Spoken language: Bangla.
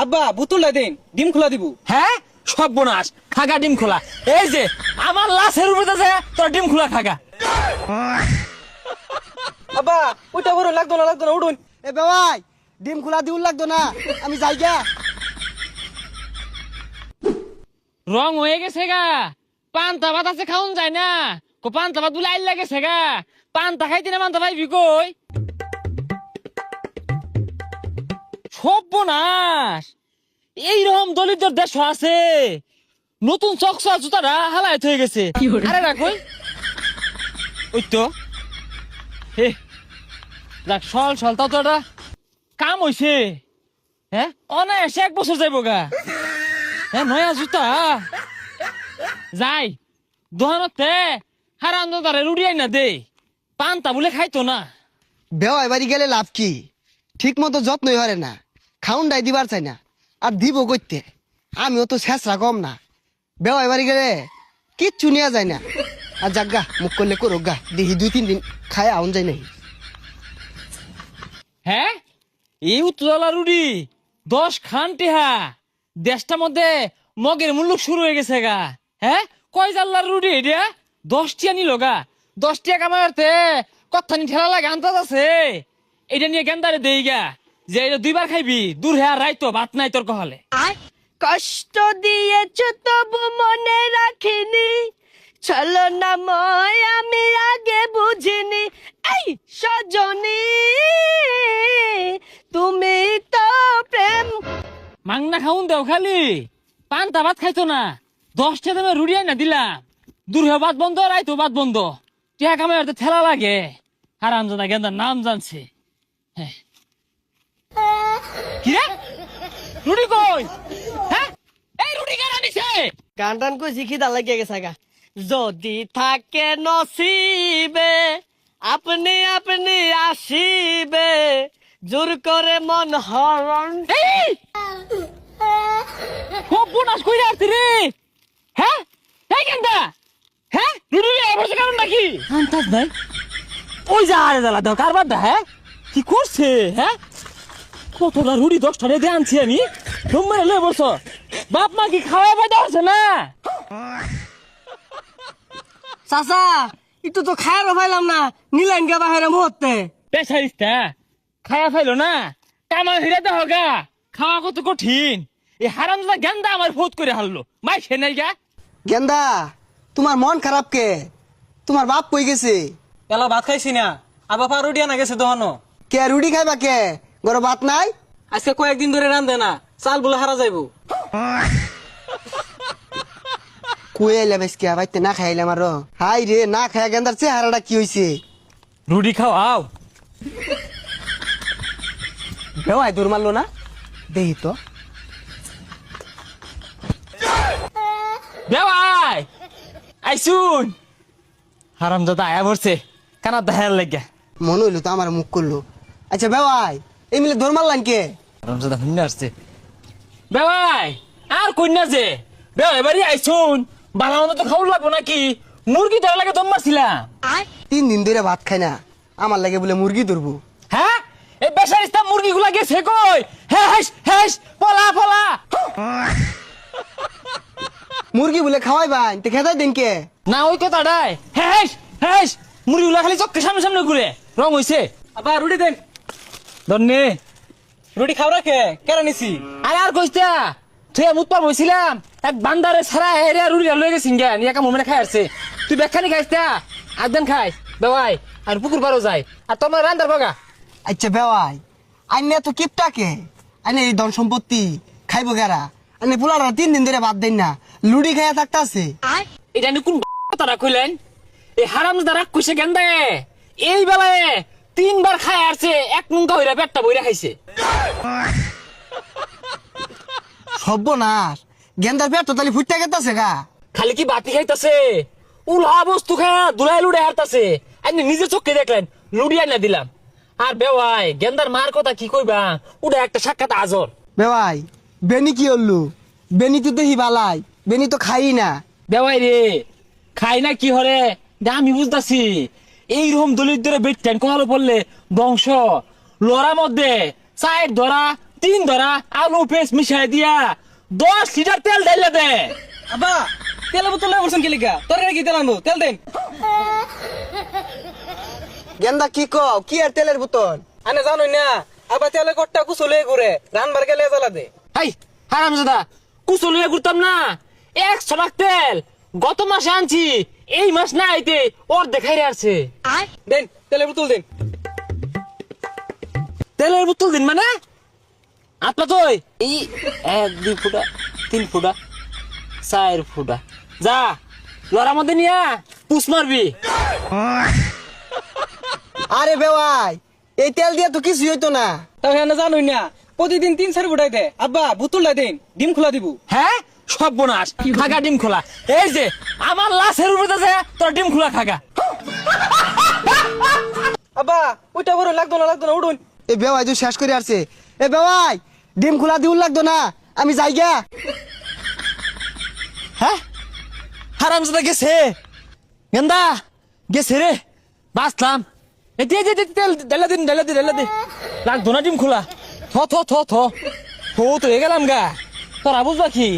আব্বা বুতুলটা দিন, ডিম খোলা দিব। হ্যাঁ সর্বনাশ, খাগা ডিম খোলা। এই যে আমার লাশের উপরে আছে তোর ডিম খোলা খাগা। আব্বা ওইটা বড় লাগতো না উঠুন। এ ভাই ডিম খোলা দিউল লাগতো না, আমি যাই গা। রং হয়ে গেছে গা, পান্তা ভাত আছে খাওন যায় না। পান্তা ভাত বলে আইল লাগেছে গা, পান্তা খাইতে না পান্তা ভাইবি কই। সর্বনাশ, এইরকম দলিতদের দেশ আছে, নতুন চকচা জুতাটা হালায় হয়ে গেছে। আরে রাখই ওই তো হে দেখ, সল তাও তো এটা কাম হইছে। হ্যাঁ অনায়াসে 1 বছর যাইব গা। হ্যাঁ নয়া জুতা যাই দোকানতে হারান দারে রুড়িয়াই না দে, পান্তা বলে খাইতো না। বেওয়াই বাড়ি গেলে লাভ কি? ঠিক মতো যত্নই হরে না, খাউন ডাই দিবার চাই না, আর দিব করতে। আমিও তো শেষরা কম না, বেওয়াই বাড়ি গেলে কিচ্ছু নেওয়া যায় না। আর যাক গা, মুখ করলে করুক গা, দেখি 2-3 দিন খায় আউন যায় নাই। হ্যাঁ এই উত্তলা রুডি 10 খান টেহা, দেশটার মধ্যে মগের মূল্য শুরু হয়ে গেছে গা। হ্যাঁ কয় জাল্লার রুডি এটা 10 টিয়া নিল গা। 10 টিয়া কামাতে কথানি ঠেলা লাগে আন্দাজ আছে। এটা নিয়ে গেন্দারে দেই গা যে এটা 2 বার খাইবি, দূর হ্যাঁ রাইতো ভাত নাই তোর কহলে। কষ্ট দিয়েছ তবু মনে রাখিনি, চলো না ময় আমি আগে বুঝিনি। এই সজনী তুমি তো প্রেম। মাংনা খাউন দেও খালি, পান্তা ভাত খাইতো না। 10 টা দামে রুড়িয়াই না দিলাম, দূর হয়ে ভাত বন্ধ রাইতো ভাত বন্ধ। টিয়া কামাতে ঠেলা লাগে, হারাম জানা গেন্দার নাম জানছে। হ্যাঁ কি রে রুডি কই? হ্যাঁ এই রুডি কারা নিছে? গান টান কই শিখিদা লাগিয়ে গেছে গা। যদি থাকে নসিবে আপনি আপনি আসিবে, জোর করে মন হরণ। এই খুব বোনাস কই আসছে রে? হ্যাঁ এই গেন্দা, হ্যাঁ রুডি আবার কারণ নাকি আন্তাজ নাই। ওই যা আরে দালা দাও কারবার দা। হ্যাঁ কি করছে? হ্যাঁ কতটা রুডি 10 টা দিয়ে আনছি আমি, তোমরা লয়ে বসছ। বাপ মা কি খাওয়া পাইতে আছে না? চাচা একটু তো খায়ারও পাইলাম না, নিলেন গে বাহিরে মুহূর্তে। পেশারিস্তা খাওয়া ফাইলো না, কামা হিরাতে হগা। খাওয়া কত কঠিন, এই হারামজাদা গেন্দা আমার ফোত করে হারলো। মাই সে নাই গা। গেন্দা তোমার মন খারাপ কে? তোমার বাপ কই গেছে? এলা ভাত খাইছি না, আবার পা রুটি আনা গেছে দোহানো। কে রুটি খাইবা কে? ঘরে ভাত নাই? আজকে কয়েকদিন ধরে রান্ধে না, চাল বলে হারা যাইব। কই আইলা বেশকে বাইতে না খাইলাম আরো। হাই রে, না খায়া গেন্দার চেহারাটা কি হইছে? রুটি খাওয়াও। বেওয়াই দৌড় মারলো না, দেখি তো। বেওয়াই আইসুন, হারামজাদা আয়া পড়ছে কানা দেখার লাগে। মনে হইলো তো আমার মুখ করলো। আচ্ছা বেওয়াই এই মিলে দৌড় মারলাম কে? হারামজাদা হুন্না আসছে। বেওয়াই আর কন্যা যে বেওয়াই বাড়ি আইসুন, বালা মন্দ তো খাওয়া লাগবো নাকি? মুরগি ধরা লাগে দম মারছিলাম। 3 দিন ধরে ভাত খাই না, আমার লাগে বলে মুরগি ধরবো। হ্যাঁ এই বেসারিস্তা মুরগি গুলা গেছে কই? হেস হেস পলা পলা। মুরগি বলে খাওয়াই ভাই, তো খেতাই দিন কে? না ওই কথাটাই, হেস হেস মুরগি গুলা খালি চক্কে সামনে সামনে ঘুরে। রং হইছে। আবার রুটি দেন। ধন্যে রুটি খাও রাখে কেরা নিছি। আরে আর কইতা তুই মুতপার বইছিলাম, এক বান্দারে ছাড়া এরে রুড়ি লয়ে গেছিন জ্ঞা নিয়ে কাম মনে খাই আসছে। তুই বেখানি খাইছতা একদিন খাই বেওয়াই, আর পুকুর পারও যায় আর তোমার রান্দার বাগা। আচ্ছা বেওয়াই আইনে তো কিপটাকে, আইনে এই ধন সম্পত্তি খাইবো গেরা, আইনে পোলারা 3 দিন ধরে ভাত দেন না, লুডি খাইয়া থাকতাছে। এটা নি কোন তারা কইলেন? এই হারামজাদা রাগ কইছে গেন্দায় এই বেলায় 3 বার খাই আসছে, এক নুঙ্কা হইরা পেটটা বইরা খাইছে। সর্বনাশ, গেন্দার পেট তো তালি ফুটতে গেতাছে গা। খালি কি বাতি খাইতাছে, উলহা বস্তু খায়া দুলাই লুড়ে হারতাছে। আপনি নিজে চোখে দেখলেন, লুড়িয়া না দিলাম। আর বেওয়াই গেন্দার মার কথা কি কইবা, ওটা একটা সাক্ষাৎ আজর। বেওয়াই বেনি কি হল্লু? বেনি তো দেখি বালাই, বেনি তো খাই না। বেওয়াই রে খাই না কি হরে আমি বুঝতাছি। এইরকম দলিত ধরে বেটেন কোহালো পড়লে বংশ লড়ার মধ্যে চায়ের ধরা তিন ধরা আলু পেস্ট মিশাই দিয়া 10 লিটার তেল ঢাইলা দে। আব্বা তেল বোতল লয়ে বসছেন কি লিগা তরকারি কি তেল আনবো তেল দেন গেন্দা কি কও কি আর তেলের বোতল আনে জানোই না আব্বা তেলে কট্টা কুচলে ঘুরে রানবার গেলে জ্বালা দে হাই হারামজাদা কুচলিয়ে ঘুরতাম না 100 লাখ তেল গত মাসে আনছি এই মাস না আইতে ওর দেখাই আসছে। দেন তেলের বোতল দেন তেলের বোতল দিন মানে আপনার তো এই 1 2 ফুটা 3 ফুটা 4 ফুটা যা লড়ার মধ্যে নিয়া পুষ মারবি। আরে বেওয়াই এই তেল দিয়ে তো কিছু হইতো না। তাহলে আনে জানোই না প্রতিদিন 3-4 ফুটাই দে আব্বা বোতলটা দেন ডিম খোলা দিব হ্যাঁ সব বোনাস খাগা ডিম খোলা এই যে আমার লাশের উপরে আছে তোর ডিম খোলা খাগা। আব্বা ওইটা বড় লাগতো না উঠুন এ বেওয়াই তো শেষ করে আসছে। এ বেওয়াই ডিম খোলা দিউল লাগতো না আমি যাই গা। হ্যাঁ হারামজাদা গেছে গেন্দা গেছে রে বাঁচলাম। তেল ঢেলা দিন ঢেলা দে লাগতো না ডিম খোলা থ তো হয়ে গেলাম গা তোরা বুঝবা কি।